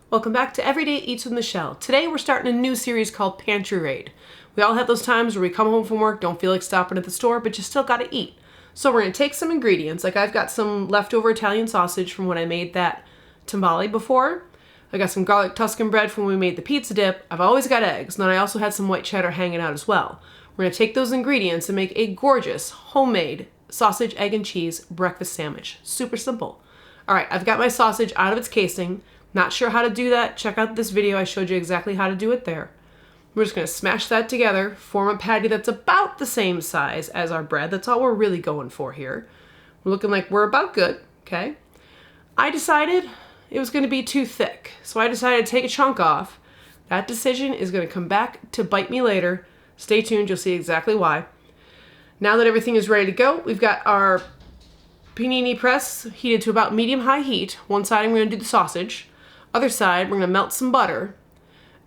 Welcome back to Everyday Eats with Michelle. Today we're starting a new series called Pantry Raid. We all have those times where we come home from work, don't feel like stopping at the store, but you still gotta eat. So we're gonna take some ingredients, like I've got some leftover Italian sausage from when I made that tamale before. I got some garlic Tuscan bread from when we made the pizza dip. I've always got eggs, and then I also had some white cheddar hanging out as well. We're gonna take those ingredients and make a gorgeous homemade sausage, egg, and cheese breakfast sandwich. Super simple. All right, I've got my sausage out of its casing. Not sure how to do that? Check out this video. I showed you exactly how to do it there. We're just gonna smash that together, form a patty that's about the same size as our bread. That's all we're really going for here. We're looking like we're about good, okay? I decided it was gonna be too thick, so I decided to take a chunk off. That decision is gonna come back to bite me later. Stay tuned, you'll see exactly why. Now that everything is ready to go, we've got our panini press heated to about medium-high heat. One side, we're gonna do the sausage. Other side, we're gonna melt some butter,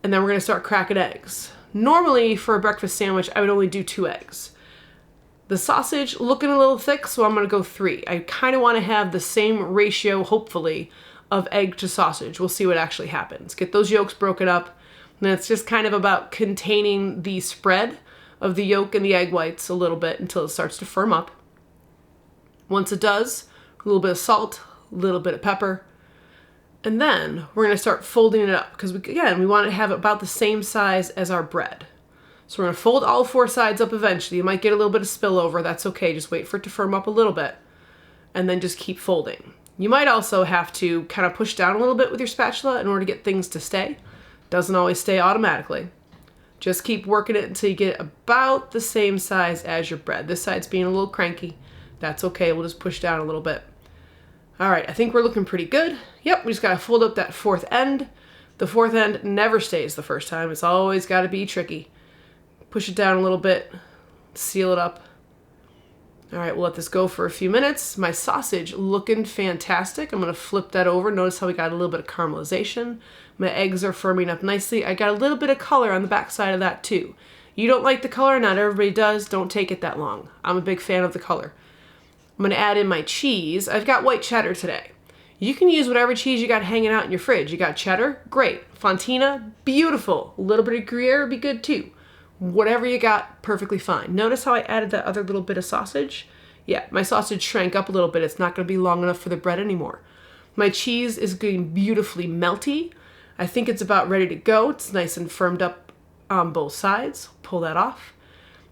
and then we're gonna start cracking eggs. Normally, for a breakfast sandwich, I would only do 2 eggs. The sausage looking a little thick, so I'm gonna go 3. I kind of wanna have the same ratio, hopefully, of egg to sausage. We'll see what actually happens. Get those yolks broken up, and then it's just kind of about containing the spread of the yolk and the egg whites a little bit until it starts to firm up. Once it does, a little bit of salt, a little bit of pepper, and then we're going to start folding it up because, we want to have it about the same size as our bread. So we're going to fold all 4 sides up eventually. You might get a little bit of spillover. That's okay. Just wait for it to firm up a little bit and then just keep folding. You might also have to kind of push down a little bit with your spatula in order to get things to stay. Doesn't always stay automatically. Just keep working it until you get about the same size as your bread. This side's being a little cranky. That's okay. We'll just push down a little bit. All right, I think we're looking pretty good. Yep, we just gotta fold up that 4th end. The 4th end never stays the first time. It's always gotta be tricky. Push it down a little bit, seal it up. All right, we'll let this go for a few minutes. My sausage looking fantastic. I'm gonna flip that over. Notice how we got a little bit of caramelization. My eggs are firming up nicely. I got a little bit of color on the back side of that too. You don't like the color, not everybody does. Don't take it that long. I'm a big fan of the color. I'm gonna add in my cheese. I've got white cheddar today. You can use whatever cheese you got hanging out in your fridge. You got cheddar, great. Fontina, beautiful. A little bit of Gruyere would be good too. Whatever you got, perfectly fine. Notice how I added that other little bit of sausage? Yeah, my sausage shrank up a little bit. It's not gonna be long enough for the bread anymore. My cheese is getting beautifully melty. I think it's about ready to go. It's nice and firmed up on both sides. Pull that off.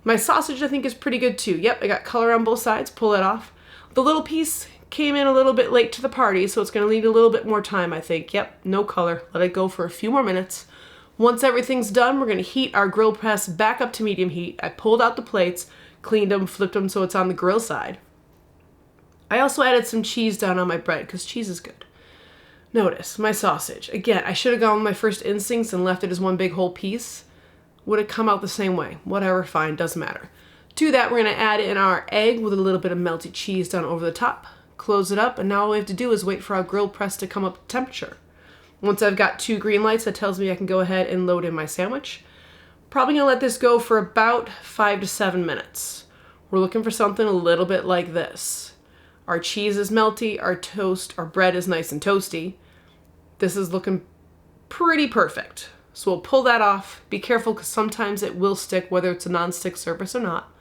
My sausage, I think, is pretty good too. Yep, I got color on both sides. Pull that off. The little piece came in a little bit late to the party, so it's gonna need a little bit more time, I think. Yep, no color. Let it go for a few more minutes. Once everything's done, we're gonna heat our grill press back up to medium heat. I pulled out the plates, cleaned them, flipped them so it's on the grill side. I also added some cheese down on my bread, because cheese is good. Notice, my sausage. Again, I should have gone with my first instincts and left it as one big whole piece. Would it come out the same way? Whatever, fine, doesn't matter. To that, we're gonna add in our egg with a little bit of melted cheese done over the top. Close it up, and now all we have to do is wait for our grill press to come up to temperature. Once I've got 2 green lights, that tells me I can go ahead and load in my sandwich. Probably gonna let this go for about 5 to 7 minutes. We're looking for something a little bit like this. Our cheese is melty, our bread is nice and toasty. This is looking pretty perfect. So we'll pull that off. Be careful because sometimes it will stick, whether it's a non-stick surface or not.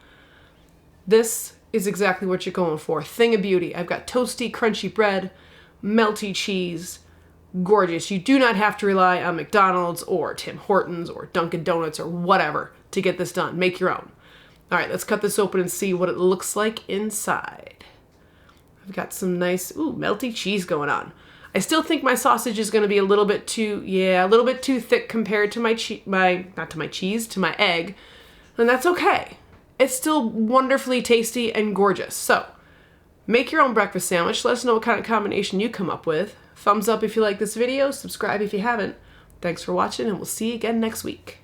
This is exactly what you're going for. Thing of beauty. I've got toasty, crunchy bread, melty cheese, gorgeous. You do not have to rely on McDonald's or Tim Hortons or Dunkin' Donuts or whatever to get this done. Make your own. All right, let's cut this open and see what it looks like inside. I've got some nice, melty cheese going on. I still think my sausage is going to be a little bit too thick compared to my egg, and that's okay. It's still wonderfully tasty and gorgeous. So, make your own breakfast sandwich. Let us know what kind of combination you come up with. Thumbs up if you like this video. Subscribe if you haven't. Thanks for watching, and we'll see you again next week.